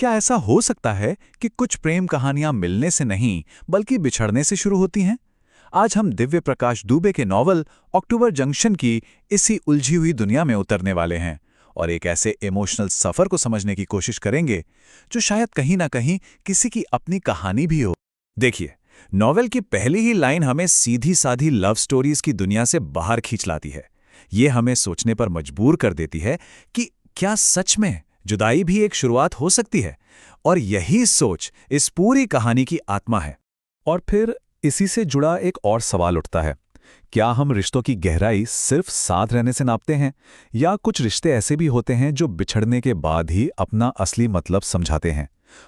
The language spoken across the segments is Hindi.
क्या ऐसा हो सकता है कि कुछ प्रेम कहानियां मिलने से नहीं बल्कि बिछड़ने से शुरू होती हैं? आज हम दिव्य प्रकाश दुबे के नॉवल अक्टूबर जंक्शन की इसी उलझी हुई दुनिया में उतरने वाले हैं और एक ऐसे इमोशनल सफर को समझने की कोशिश करेंगे जो शायद कहीं ना कहीं किसी की अपनी कहानी भी हो। देखिए, नॉवेल की पहली ही लाइन हमें सीधी साधी लव स्टोरीज की दुनिया से बाहर खींच लाती है। ये हमें सोचने पर मजबूर कर देती है कि क्या सच में जुदाई भी एक शुरुआत हो सकती है, और यही सोच इस पूरी कहानी की आत्मा है। और फिर इसी से जुड़ा एक और सवाल उठता है, क्या हम रिश्तों की गहराई सिर्फ साथ रहने से नापते हैं, या कुछ रिश्ते ऐसे भी होते हैं जो बिछड़ने के बाद ही अपना असली मतलब समझाते हैं?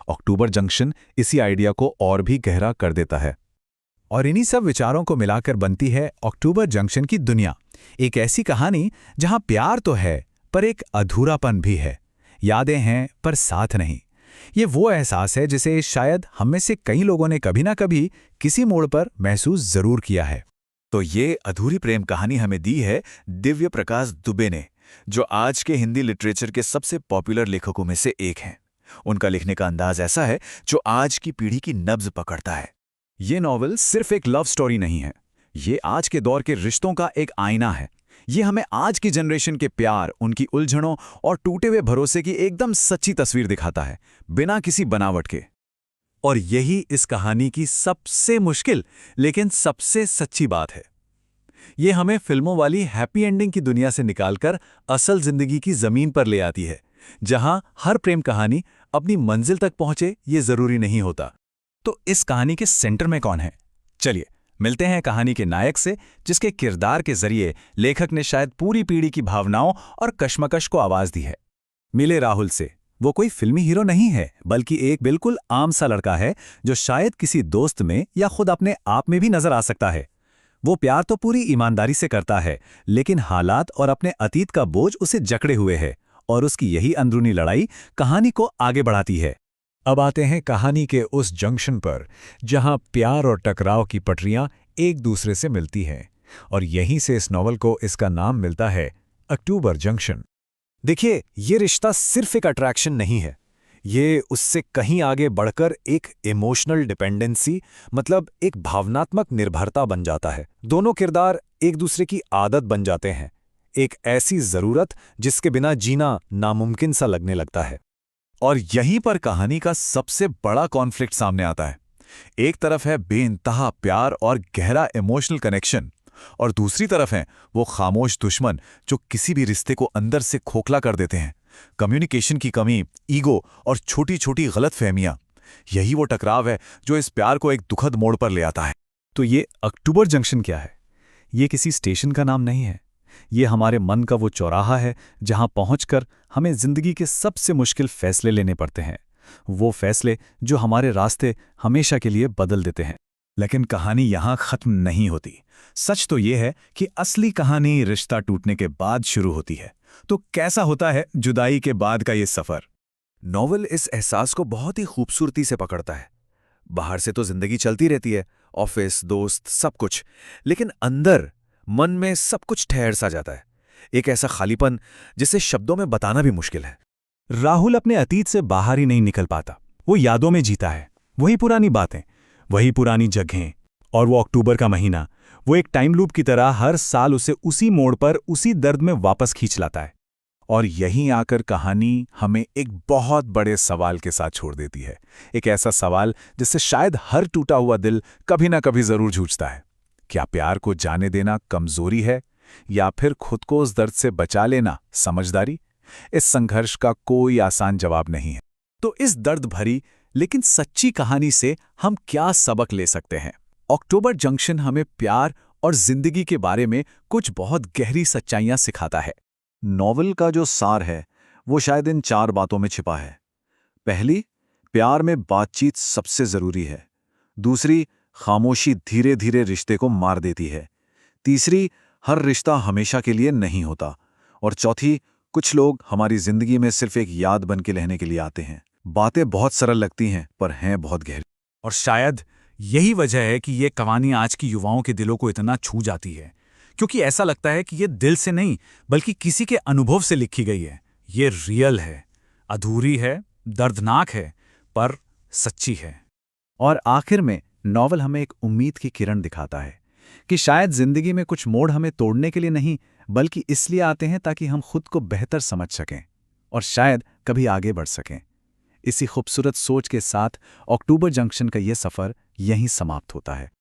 अक्टूबर जंक्शन इसी आइडिया को और भी गहरा कर देता है। और इन्हीं सब विचारों को मिलाकर बनती है अक्टूबर जंक्शन की दुनिया, एक ऐसी कहानी जहां प्यार तो है पर एक अधूरापन भी है, यादें हैं पर साथ नहीं। ये वो एहसास है जिसे शायद हम में से कई लोगों ने कभी ना कभी किसी मोड़ पर महसूस जरूर किया है। तो ये अधूरी प्रेम कहानी हमें दी है दिव्य प्रकाश दुबे ने, जो आज के हिंदी लिटरेचर के सबसे पॉपुलर लेखकों में से एक हैं। उनका लिखने का अंदाज ऐसा है जो आज की पीढ़ी की नब्ज पकड़ता है। ये नॉवल सिर्फ एक लव स्टोरी नहीं है, ये आज के दौर के रिश्तों का एक आईना है। ये हमें आज की जनरेशन के प्यार, उनकी उलझनों और टूटे हुए भरोसे की एकदम सच्ची तस्वीर दिखाता है, बिना किसी बनावट के। और यही इस कहानी की सबसे मुश्किल लेकिन सबसे सच्ची बात है। ये हमें फिल्मों वाली हैप्पी एंडिंग की दुनिया से निकालकर असल जिंदगी की जमीन पर ले आती है, जहां हर प्रेम कहानी अपनी मंजिल तक पहुंचे ये जरूरी नहीं होता। तो इस कहानी के सेंटर में कौन है? चलिए मिलते हैं कहानी के नायक से, जिसके किरदार के जरिए लेखक ने शायद पूरी पीढ़ी की भावनाओं और कश्मकश को आवाज दी है। मिले राहुल से। वो कोई फिल्मी हीरो नहीं है, बल्कि एक बिल्कुल आम सा लड़का है जो शायद किसी दोस्त में या खुद अपने आप में भी नजर आ सकता है। वो प्यार तो पूरी ईमानदारी से करता है, लेकिन हालात और अपने अतीत का बोझ उसे जकड़े हुए है, और उसकी यही अंदरूनी लड़ाई कहानी को आगे बढ़ाती है। अब आते हैं कहानी के उस जंक्शन पर जहां प्यार और टकराव की पटरियां एक दूसरे से मिलती हैं, और यहीं से इस नॉवल को इसका नाम मिलता है, अक्टूबर जंक्शन। देखिए, ये रिश्ता सिर्फ एक अट्रैक्शन नहीं है, ये उससे कहीं आगे बढ़कर एक इमोशनल डिपेंडेंसी, मतलब एक भावनात्मक निर्भरता बन जाता है। दोनों किरदार एक दूसरे की आदत बन जाते हैं, एक ऐसी जरूरत जिसके बिना जीना नामुमकिन सा लगने लगता है। और यहीं पर कहानी का सबसे बड़ा कॉन्फ्लिक्ट सामने आता है। एक तरफ है बेइंतहा प्यार और गहरा इमोशनल कनेक्शन, और दूसरी तरफ हैं वो खामोश दुश्मन जो किसी भी रिश्ते को अंदर से खोखला कर देते हैं। कम्युनिकेशन की कमी, ईगो और छोटी छोटी गलतफहमियां, यही वो टकराव है जो इस प्यार को एक दुखद मोड़ पर ले आता है। तो ये अक्टूबर जंक्शन क्या है? ये किसी स्टेशन का नाम नहीं है, ये हमारे मन का वो चौराहा है जहां पहुंचकर हमें जिंदगी के सबसे मुश्किल फैसले लेने पड़ते हैं, वो फैसले जो हमारे रास्ते हमेशा के लिए बदल देते हैं। लेकिन कहानी यहां खत्म नहीं होती। सच तो ये है कि असली कहानी रिश्ता टूटने के बाद शुरू होती है। तो कैसा होता है जुदाई के बाद का ये सफर? नॉवल इस एहसास को बहुत ही खूबसूरती से पकड़ता है। बाहर से तो जिंदगी चलती रहती है, ऑफिस, दोस्त, सब कुछ, लेकिन अंदर मन में सब कुछ ठहर सा जाता है। एक ऐसा खालीपन जिसे शब्दों में बताना भी मुश्किल है। राहुल अपने अतीत से बाहर ही नहीं निकल पाता। वो यादों में जीता है, वही पुरानी बातें, वही पुरानी जगहें, और वो अक्टूबर का महीना, वो एक टाइम लूप की तरह हर साल उसे उसी मोड़ पर उसी दर्द में वापस खींच लाता है। और यहीं आकर कहानी हमें एक बहुत बड़े सवाल के साथ छोड़ देती है। एक ऐसा सवाल जिससे शायद हर टूटा हुआ दिल कभी ना कभी जरूर जूझता है। क्या प्यार को जाने देना कमजोरी है, या फिर खुद को उस दर्द से बचा लेना समझदारी? इस संघर्ष का कोई आसान जवाब नहीं है। तो इस दर्द भरी लेकिन सच्ची कहानी से हम क्या सबक ले सकते हैं? अक्टूबर जंक्शन हमें प्यार और जिंदगी के बारे में कुछ बहुत गहरी सच्चाइयां सिखाता है। नॉवल का जो सार है वो शायद इन 4 बातों में छिपा है। पहली, प्यार में बातचीत सबसे जरूरी है। दूसरी, खामोशी धीरे धीरे रिश्ते को मार देती है। तीसरी, हर रिश्ता हमेशा के लिए नहीं होता। और चौथी, कुछ लोग हमारी जिंदगी में सिर्फ एक याद बन के रहने के लिए आते हैं। बातें बहुत सरल लगती हैं पर हैं बहुत गहरी। और शायद यही वजह है कि ये कहानी आज की युवाओं के दिलों को इतना छू जाती है, क्योंकि ऐसा लगता है कि ये दिल से नहीं बल्कि किसी के अनुभव से लिखी गई है। ये रियल है, अधूरी है दर्दनाक है, पर सच्ची है। और आखिर में नॉवल हमें एक उम्मीद की किरण दिखाता है कि शायद जिंदगी में कुछ मोड़ हमें तोड़ने के लिए नहीं, बल्कि इसलिए आते हैं ताकि हम खुद को बेहतर समझ सकें और शायद कभी आगे बढ़ सकें। इसी खूबसूरत सोच के साथ अक्टूबर जंक्शन का ये सफ़र यहीं समाप्त होता है।